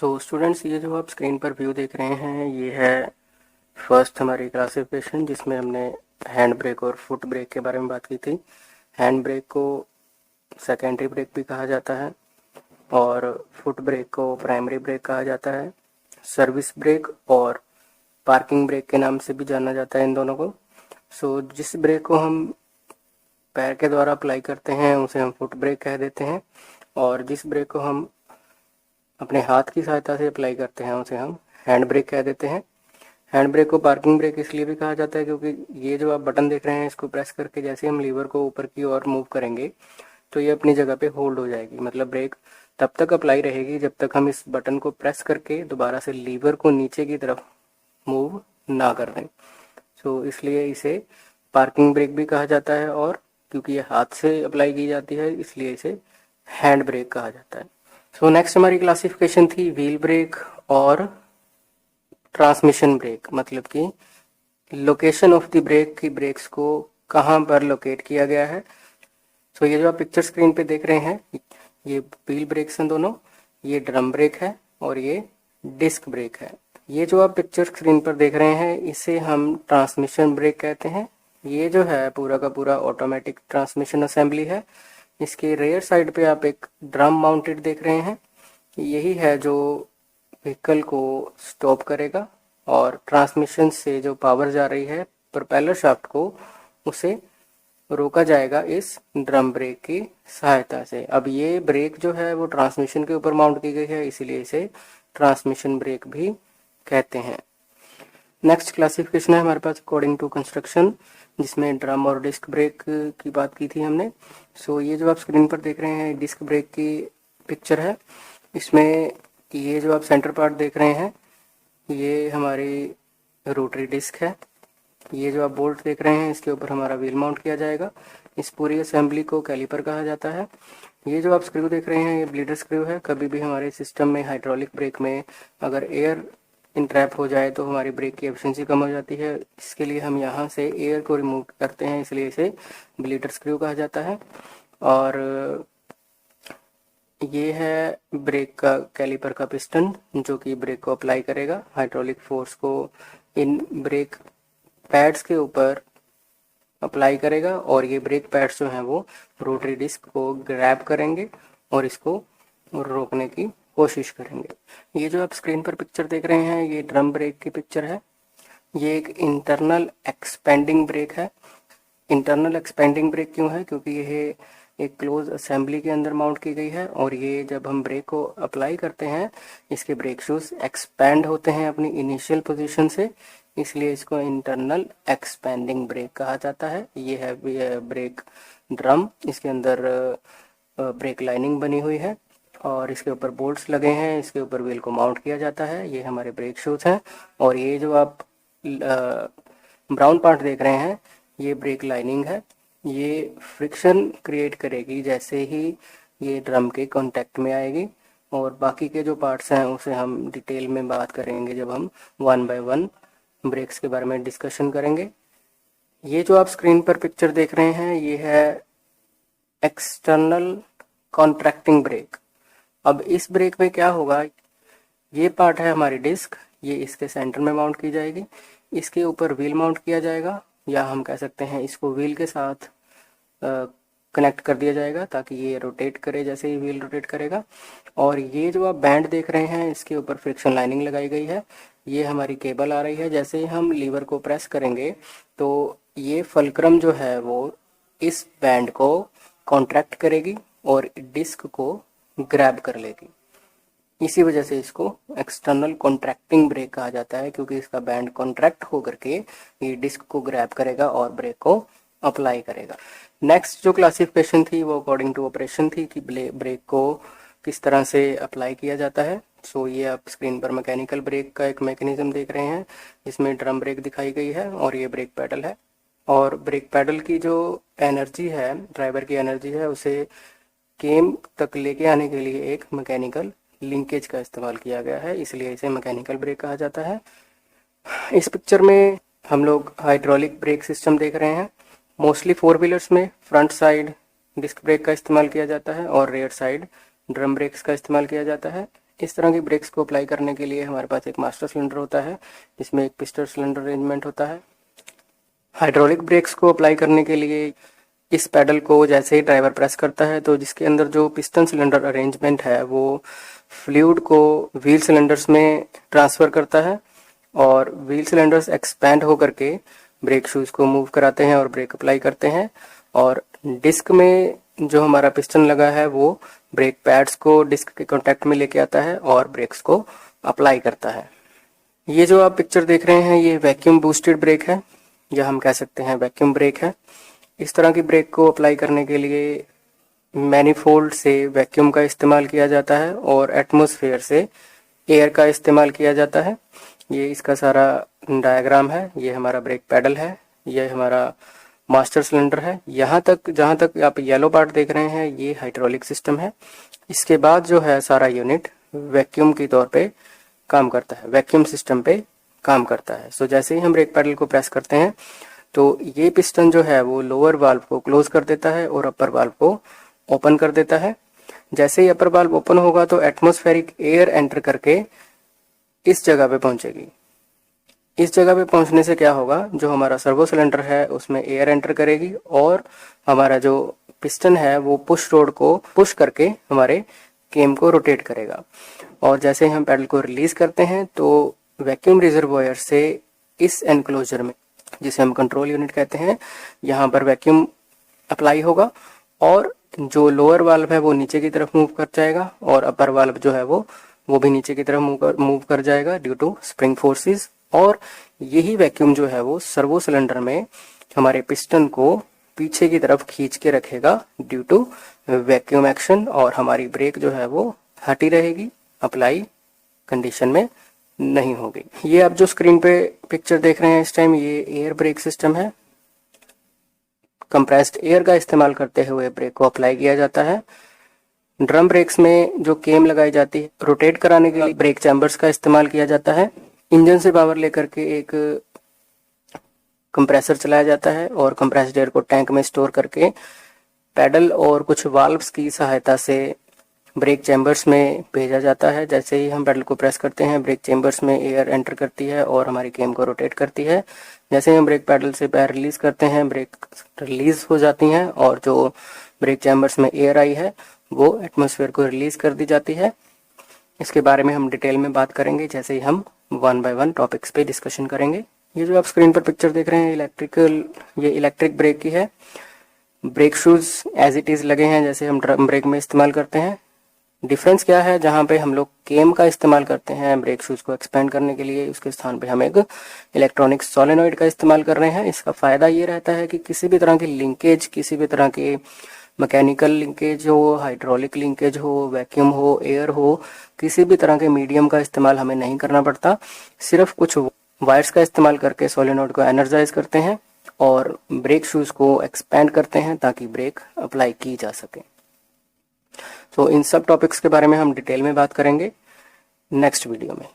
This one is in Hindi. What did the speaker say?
सो स्टूडेंट्स, ये जो आप स्क्रीन पर व्यू देख रहे हैं ये है फर्स्ट हमारी क्लासिफिकेशन, जिसमें हमने हैंड ब्रेक और फुट ब्रेक के बारे में बात की थी। हैंड ब्रेक को सेकेंडरी ब्रेक भी कहा जाता है और फुट ब्रेक को प्राइमरी ब्रेक कहा जाता है। सर्विस ब्रेक और पार्किंग ब्रेक के नाम से भी जाना जाता है इन दोनों को। सो जिस ब्रेक को हम पैर के द्वारा अप्लाई करते हैं उसे हम फुट ब्रेक कह देते हैं, और जिस ब्रेक को हम अपने हाथ की सहायता से अप्लाई करते हैं उसे हम हैंड ब्रेक कह देते हैं। हैंड ब्रेक को पार्किंग ब्रेक इसलिए भी कहा जाता है क्योंकि ये जो आप बटन देख रहे हैं इसको प्रेस करके जैसे हम लीवर को ऊपर की ओर मूव करेंगे तो ये अपनी जगह पे होल्ड हो जाएगी। मतलब ब्रेक तब तक अप्लाई रहेगी जब तक हम इस बटन को प्रेस करके दोबारा से लीवर को नीचे की तरफ मूव ना कर दें। सो इसलिए इसे पार्किंग ब्रेक भी कहा जाता है, और क्योंकि ये हाथ से अप्लाई की जाती है इसलिए इसे हैंड ब्रेक कहा जाता है। सो नेक्स्ट हमारी क्लासिफिकेशन थी व्हील ब्रेक और ट्रांसमिशन ब्रेक, मतलब कि लोकेशन ऑफ द ब्रेक की ब्रेक्स को कहाँ पर लोकेट किया गया है। सो ये जो आप पिक्चर स्क्रीन पे देख रहे हैं ये व्हील ब्रेक्स हैं दोनों, ये ड्रम ब्रेक है और ये डिस्क ब्रेक है। ये जो आप पिक्चर स्क्रीन पर देख रहे हैं इसे हम ट्रांसमिशन ब्रेक कहते हैं। ये जो है पूरा का पूरा ऑटोमेटिक ट्रांसमिशन असेंबली है। इसके रेयर साइड पे आप एक ड्रम माउंटेड देख रहे हैं, यही है जो व्हीकल को स्टॉप करेगा और ट्रांसमिशन से जो पावर जा रही है प्रोपेलर शाफ्ट को उसे रोका जाएगा इस ड्रम ब्रेक की सहायता से। अब ये ब्रेक जो है वो ट्रांसमिशन के ऊपर माउंट की गई है, इसीलिए इसे ट्रांसमिशन ब्रेक भी कहते हैं। नेक्स्ट क्लासिफिकेशन है हमारे पास अकॉर्डिंग टू कंस्ट्रक्शन, जिसमें ड्रम और डिस्क ब्रेक की बात की थी हमने। सो ये जो आप स्क्रीन पर देख रहे हैं डिस्क ब्रेक की पिक्चर है। इसमें ये जो आप सेंटर पार्ट देख रहे हैं ये हमारी रोटरी डिस्क है। ये जो आप बोल्ट देख रहे हैं इसके ऊपर हमारा व्हील माउंट किया जाएगा। इस पूरी असेंबली को कैलिपर कहा जाता है। ये जो आप स्क्रू देख रहे हैं ये ब्लीडर स्क्रू है। कभी भी हमारे सिस्टम में हाइड्रोलिक ब्रेक में अगर एयर इंट्रैप हो जाए तो हमारी ब्रेक की एफिशिएंसी कम हो जाती है। इसके लिए हम यहाँ से एयर को रिमूव करते हैं, इसलिए इसे ब्लीडर स्क्रू कहा जाता है। और ये है ब्रेक का कैलिपर का पिस्टन जो कि ब्रेक को अप्लाई करेगा, हाइड्रोलिक फोर्स को इन ब्रेक पैड्स के ऊपर अप्लाई करेगा, और ये ब्रेक पैड्स जो हैं वो रोटरी डिस्क को ग्रैब करेंगे और इसको रोकने की कोशिश करेंगे। ये जो आप स्क्रीन पर पिक्चर देख रहे हैं ये ड्रम ब्रेक की पिक्चर है। ये एक इंटरनल एक्सपेंडिंग ब्रेक है। इंटरनल एक्सपेंडिंग ब्रेक क्यों है? क्योंकि यह एक क्लोज असेंबली के अंदर माउंट की गई है, और ये जब हम ब्रेक को अप्लाई करते हैं इसके ब्रेक शूज एक्सपैंड होते हैं अपनी इनिशियल पोजीशन से, इसलिए इसको इंटरनल एक्सपेंडिंग ब्रेक कहा जाता है। ये है ब्रेक ड्रम, इसके अंदर ब्रेक लाइनिंग बनी हुई है और इसके ऊपर बोल्ट्स लगे हैं, इसके ऊपर व्हील को माउंट किया जाता है। ये हमारे ब्रेक शूज हैं, और ये जो आप ब्राउन पार्ट देख रहे हैं ये ब्रेक लाइनिंग है। ये फ्रिक्शन क्रिएट करेगी जैसे ही ये ड्रम के कांटेक्ट में आएगी, और बाकी के जो पार्ट्स हैं उसे हम डिटेल में बात करेंगे जब हम 1 बाय 1 ब्रेक्स के बारे में डिस्कशन करेंगे। ये जो आप स्क्रीन पर पिक्चर देख रहे हैं ये है एक्सटर्नल कॉन्ट्रैक्टिंग ब्रेक। अब इस ब्रेक में क्या होगा, ये पार्ट है हमारी डिस्क, ये इसके सेंटर में माउंट की जाएगी, इसके ऊपर व्हील माउंट किया जाएगा, या हम कह सकते हैं इसको व्हील के साथ कनेक्ट कर दिया जाएगा ताकि ये रोटेट करे जैसे ही व्हील रोटेट करेगा। और ये जो आप बैंड देख रहे हैं इसके ऊपर फ्रिक्शन लाइनिंग लगाई गई है। ये हमारी केबल आ रही है, जैसे ही हम लीवर को प्रेस करेंगे तो ये फलक्रम जो है वो इस बैंड को कॉन्ट्रैक्ट करेगी और डिस्क को ग्रैब कर लेगी। इसी वजह से इसको एक्सटर्नल कॉन्ट्रैक्टिंग ब्रेक कहा जाता है, क्योंकि इसका बैंड कॉन्ट्रैक्ट होकर के ये डिस्क को ग्रैब करेगा और ब्रेक को अप्लाई करेगा। नेक्स्ट जो क्लासिफिकेशन थी वो अकॉर्डिंग टू ऑपरेशन थी कि ब्रेक को किस तरह से अप्लाई किया जाता है। सो ये आप स्क्रीन पर मैकेनिकल ब्रेक का एक मैकेनिज्म देख रहे हैं, इसमें ड्रम ब्रेक दिखाई गई है और ये ब्रेक पैडल है, और ब्रेक पैडल की जो एनर्जी है, ड्राइवर की एनर्जी है, उसे केम तक लेके आने के लिए एक मैकेनिकल लिंकेज का इस्तेमाल किया गया है, इसलिए इसे मैकेनिकल ब्रेक कहा जाता है। इस पिक्चर में हम लोग हाइड्रोलिक ब्रेक सिस्टम देख रहे हैं। मोस्टली 4 व्हीलर्स में फ्रंट साइड डिस्क ब्रेक का इस्तेमाल किया जाता है और रेयर साइड ड्रम ब्रेक्स का इस्तेमाल किया जाता है। इस तरह की ब्रेक्स को अप्लाई करने के लिए हमारे पास एक मास्टर सिलेंडर होता है, जिसमें एक पिस्टन सिलेंडर अरेंजमेंट होता है। हाइड्रोलिक ब्रेक्स को अप्लाई करने के लिए इस पैडल को जैसे ही ड्राइवर प्रेस करता है तो जिसके अंदर जो पिस्टन सिलेंडर अरेंजमेंट है वो फ्लूइड को व्हील सिलेंडर्स में ट्रांसफ़र करता है और व्हील सिलेंडर्स एक्सपैंड होकर के ब्रेक शूज़ को मूव कराते हैं और ब्रेक अप्लाई करते हैं। और डिस्क में जो हमारा पिस्टन लगा है वो ब्रेक पैड्स को डिस्क के कांटेक्ट में लेके आता है और ब्रेक्स को अप्लाई करता है। ये जो आप पिक्चर देख रहे हैं ये वैक्यूम बूस्टेड ब्रेक है, या हम कह सकते हैं वैक्यूम ब्रेक है। इस तरह की ब्रेक को अप्लाई करने के लिए मैनीफोल्ड से वैक्यूम का इस्तेमाल किया जाता है और एटमॉस्फेयर से एयर का इस्तेमाल किया जाता है। ये इसका सारा डायग्राम है। ये हमारा ब्रेक पैडल है, ये हमारा मास्टर सिलेंडर है। यहाँ तक जहाँ तक आप येलो पार्ट देख रहे हैं ये हाइड्रोलिक सिस्टम है। इसके बाद जो है सारा यूनिट वैक्यूम के तौर पे काम करता है, वैक्यूम सिस्टम पे काम करता है। सो जैसे ही हम ब्रेक पैडल को प्रेस करते हैं तो ये पिस्टन जो है वो लोअर वाल्व को क्लोज कर देता है और अपर वाल्व को ओपन कर देता है। जैसे ही अपर वाल्व ओपन होगा तो एटमॉस्फेरिक एयर एंटर करके इस जगह पे पहुंचेगी। इस जगह पे पहुंचने से क्या होगा, जो हमारा सर्वो सिलेंडर है उसमें एयर एंटर करेगी और हमारा जो पिस्टन है वो पुश रोड को पुश करके हमारे केम को रोटेट करेगा। और जैसे हम पैडल को रिलीज करते हैं तो वैक्यूम रिजर्वॉयर से इस एनक्लोजर में, जिसे हम कंट्रोल यूनिट कहते हैं, यहाँ पर वैक्यूम अप्लाई होगा और जो लोअर वाल्व है वो नीचे की तरफ मूव कर जाएगा और अपर वाल्व जो है वो भी नीचे की तरफ मूव कर जाएगा ड्यू टू स्प्रिंग फोर्सेस। और यही वैक्यूम जो है वो सर्वो सिलेंडर में हमारे पिस्टन को पीछे की तरफ खींच के रखेगा ड्यू टू वैक्यूम एक्शन, और हमारी ब्रेक जो है वो हटी रहेगी, अप्लाई कंडीशन में नहीं होगी। ये आप जो स्क्रीन पे पिक्चर देख रहे हैं इस टाइम ये एयर ब्रेक सिस्टम है। कंप्रेस्ड एयर का इस्तेमाल करते हुए ब्रेक को अप्लाई किया जाता है। ड्रम ब्रेक्स में जो केम लगाई जाती है रोटेट कराने के लिए ब्रेक चैम्बर्स का इस्तेमाल किया जाता है। इंजन से पावर लेकर के एक कंप्रेसर चलाया जाता है और कंप्रेस्ड एयर को टैंक में स्टोर करके पैडल और कुछ वाल्व्स की सहायता से ब्रेक चैम्बर्स में भेजा जाता है। जैसे ही हम पैडल को प्रेस करते हैं ब्रेक चैम्बर्स में एयर एंटर करती है और हमारी केम को रोटेट करती है। जैसे ही हम ब्रेक पैडल से पैर रिलीज करते हैं ब्रेक रिलीज हो जाती हैं और जो ब्रेक चैम्बर्स में एयर आई है वो एटमॉस्फेयर को रिलीज कर दी जाती है। इसके बारे में हम डिटेल में बात करेंगे जैसे ही हम 1 बाय 1 टॉपिक्स पे डिस्कशन करेंगे। ये जो आप स्क्रीन पर पिक्चर देख रहे हैं ये इलेक्ट्रिक ब्रेक की है। Brake shoes as it is लगे हैं जैसे हम ड्रम ब्रेक में इस्तेमाल करते हैं। डिफरेंस क्या है, जहाँ पे हम लोग केम का इस्तेमाल करते हैं ब्रेक शूज को एक्सपेंड करने के लिए, उसके स्थान पे हम एक इलेक्ट्रॉनिक सोलेनॉइड का इस्तेमाल कर रहे हैं। इसका फायदा ये रहता है कि किसी भी तरह की लिंकेज, किसी भी तरह के मैकेनिकल लिंकेज हो, हाइड्रोलिक लिंकेज हो, वैक्यूम हो, एयर हो, किसी भी तरह के मीडियम का इस्तेमाल हमें नहीं करना पड़ता। सिर्फ कुछ वायर्स का इस्तेमाल करके सोलेनॉइड को एनर्जाइज करते हैं और ब्रेक शूज को एक्सपेंड करते हैं ताकि ब्रेक अप्लाई की जा सके। तो इन सब टॉपिक्स के बारे में हम डिटेल में बात करेंगे नेक्स्ट वीडियो में।